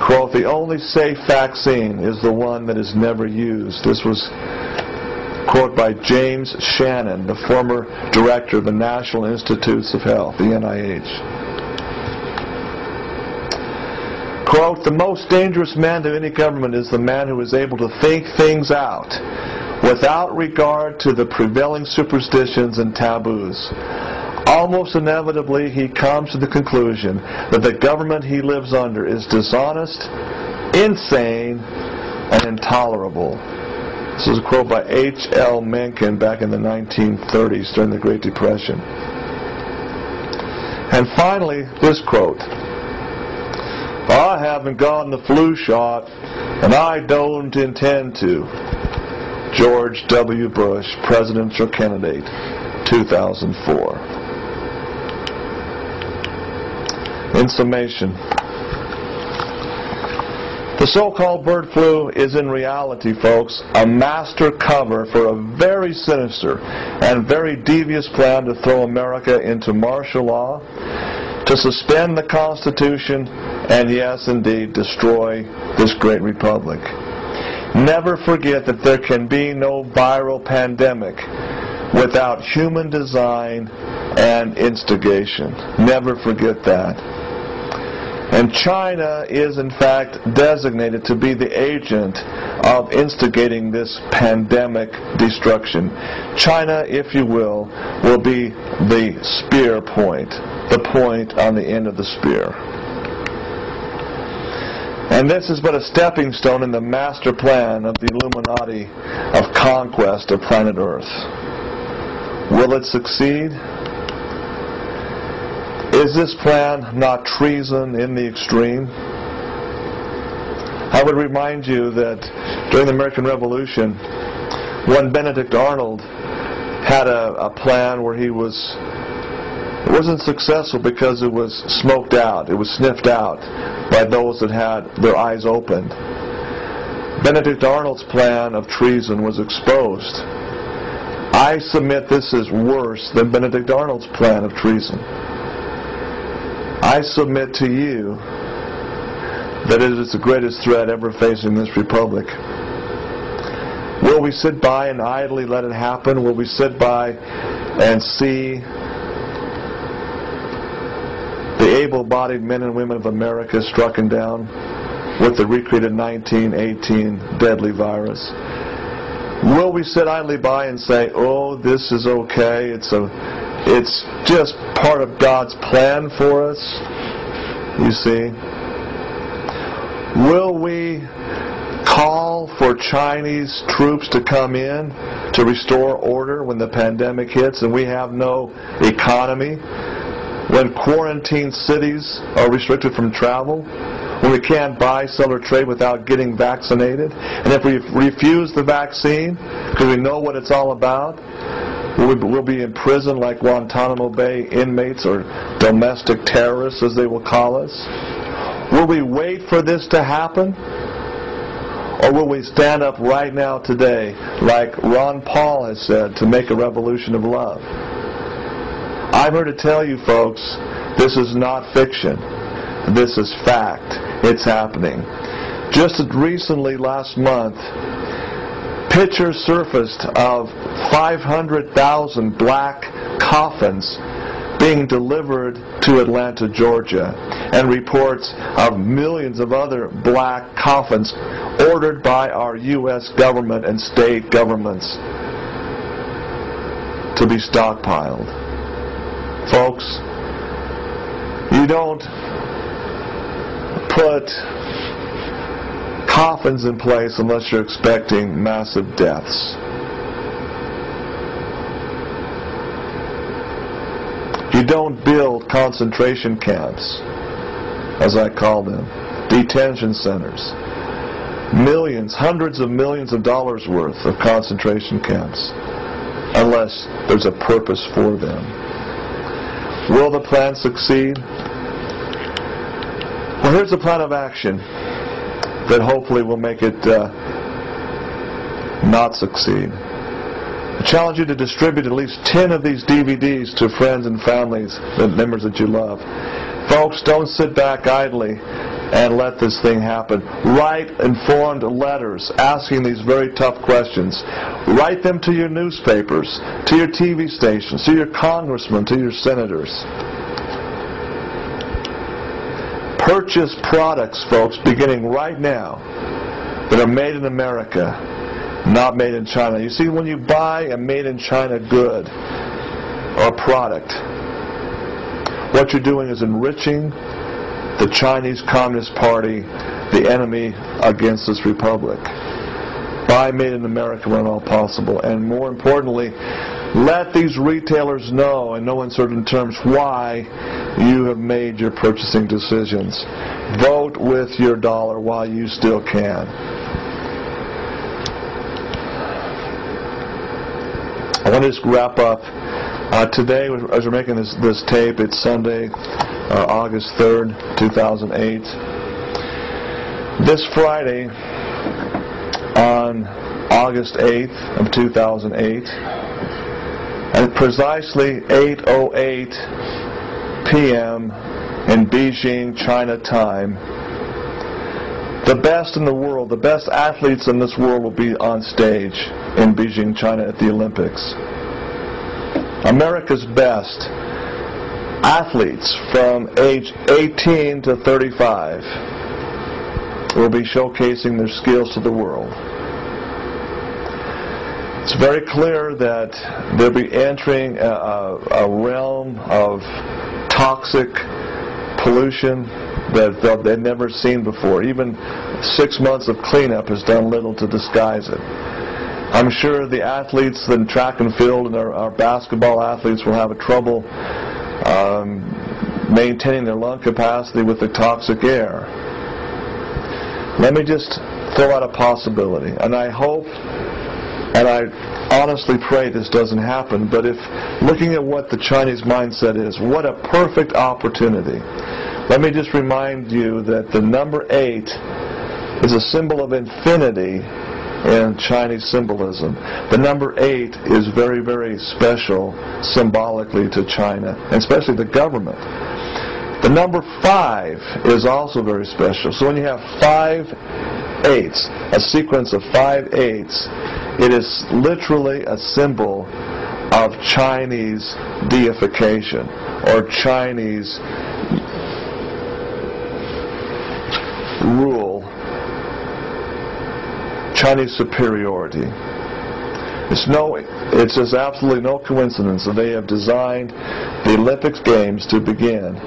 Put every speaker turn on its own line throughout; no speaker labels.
Quote, "The only safe vaccine is the one that is never used." This was, quote, by James Shannon, the former director of the National Institutes of Health, the NIH. Quote, "The most dangerous man to any government is the man who is able to think things out without regard to the prevailing superstitions and taboos. Almost inevitably, he comes to the conclusion that the government he lives under is dishonest, insane, and intolerable." This is a quote by H.L. Mencken back in the 1930s during the Great Depression. And finally, this quote, "I haven't gotten the flu shot, and I don't intend to." George W. Bush, presidential candidate, 2004. In summation, the so-called bird flu is in reality, folks, a master cover for a very sinister and very devious plan to throw America into martial law, to suspend the Constitution, and yes, indeed, destroy this great republic. Never forget that there can be no viral pandemic without human design and instigation. Never forget that. And China is, in fact, designated to be the agent of instigating this pandemic destruction. China, if you will be the spear point, the point on the end of the spear. And this is but a stepping stone in the master plan of the Illuminati of conquest of planet Earth. Will it succeed? Is this plan not treason in the extreme? I would remind you that during the American Revolution, when Benedict Arnold had a plan where it wasn't successful because it was smoked out, it was sniffed out by those that had their eyes opened. Benedict Arnold's plan of treason was exposed. I submit this is worse than Benedict Arnold's plan of treason. I submit to you that it is the greatest threat ever facing this republic. Will we sit by and idly let it happen? Will we sit by and see the able-bodied men and women of America struck down with the recreated 1918 deadly virus? Will we sit idly by and say, "Oh, this is okay, it's just part of God's plan for us"? You see? Will we call for Chinese troops to come in to restore order when the pandemic hits and we have no economy? When quarantine cities are restricted from travel? When we can't buy, sell, or trade without getting vaccinated? And if we refuse the vaccine because we know what it's all about, we'll be in prison like Guantanamo Bay inmates or domestic terrorists, as they will call us? Will we wait for this to happen? Or will we stand up right now today, like Ron Paul has said, to make a revolution of love? I'm here to tell you, folks, this is not fiction. This is fact. It's happening. Just recently, last month, pictures surfaced of 500,000 black coffins being delivered to Atlanta, Georgia, and reports of millions of other black coffins ordered by our U.S. government and state governments to be stockpiled. Folks, you don't put coffins in place unless you're expecting massive deaths. You don't build concentration camps, as I call them, detention centers. Millions, hundreds of millions of dollars worth of concentration camps, unless there's a purpose for them. Will the plan succeed? Well, here's a plan of action that hopefully will make it not succeed. I challenge you to distribute at least 10 of these DVDs to friends and families, the members that you love. Folks, don't sit back idly and let this thing happen. Write informed letters asking these very tough questions. Write them to your newspapers, to your TV stations, to your congressmen, to your senators. Purchase products, folks, beginning right now, that are made in America, not made in China. You see, when you buy a made in China good or product, what you're doing is enriching the Chinese Communist Party, the enemy against this republic. Buy made in America when at all possible. And more importantly, let these retailers know, in no uncertain terms, why you have made your purchasing decisions. Vote with your dollar while you still can. I want to just wrap up. Today, as we're making this tape, it's Sunday, August 3rd, 2008. This Friday, on August 8th of 2008, at precisely 8:08 p.m. in Beijing, China time, the best in the world, the best athletes in this world will be on stage in Beijing, China at the Olympics. America's best athletes from age 18 to 35 will be showcasing their skills to the world. It's very clear that they'll be entering a realm of toxic pollution that they've never seen before. Even 6 months of cleanup has done little to disguise it. I'm sure the athletes in track and field and our basketball athletes will have trouble maintaining their lung capacity with the toxic air. Let me just throw out a possibility, and I hope and I honestly pray this doesn't happen, but if looking at what the Chinese mindset is, what a perfect opportunity. Let me just remind you that the number 8 is a symbol of infinity in Chinese symbolism. The number 8 is very, very special symbolically to China, and especially the government. The number 5 is also very special. So when you have 5 8s, a sequence of 5 8s, it is literally a symbol of Chinese deification or Chinese rule, Chinese superiority. It's just absolutely no coincidence that they have designed the Olympics Games to begin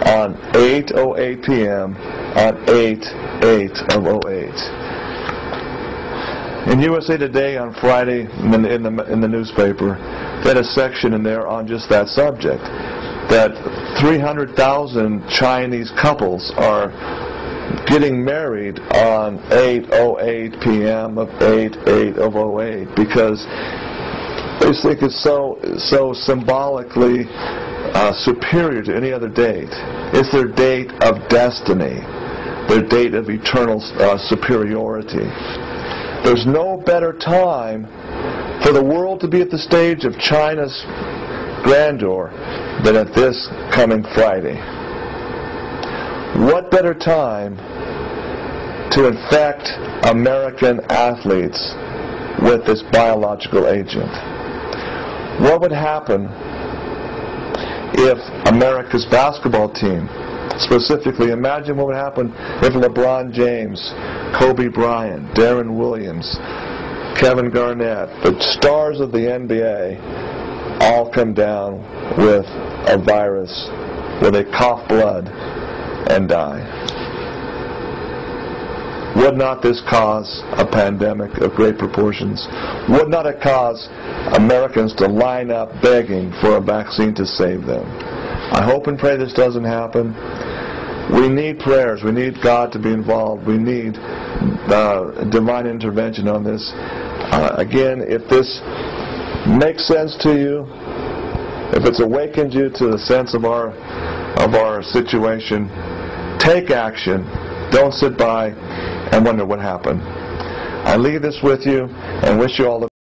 on 8:08 p.m. on 8/8/08. In USA Today on Friday, in the newspaper, they had a section in there on just that subject, that 300,000 Chinese couples are getting married on 8:08 p.m. of 8/8/08 because they think it's so symbolically superior to any other date. It's their date of destiny, their date of eternal superiority. There's no better time for the world to be at the stage of China's grandeur than at this coming Friday. What better time to infect American athletes with this biological agent? What would happen if America's basketball team, specifically, imagine what would happen if LeBron James, Kobe Bryant, Darren Williams, Kevin Garnett, the stars of the NBA, all come down with a virus where they cough blood and die. Would not this cause a pandemic of great proportions? Would not it cause Americans to line up begging for a vaccine to save them? I hope and pray this doesn't happen. We need prayers. We need God to be involved. We need divine intervention on this. Again, if this makes sense to you, if it's awakened you to the sense of our situation, take action. Don't sit by and wonder what happened. I leave this with you and wish you all the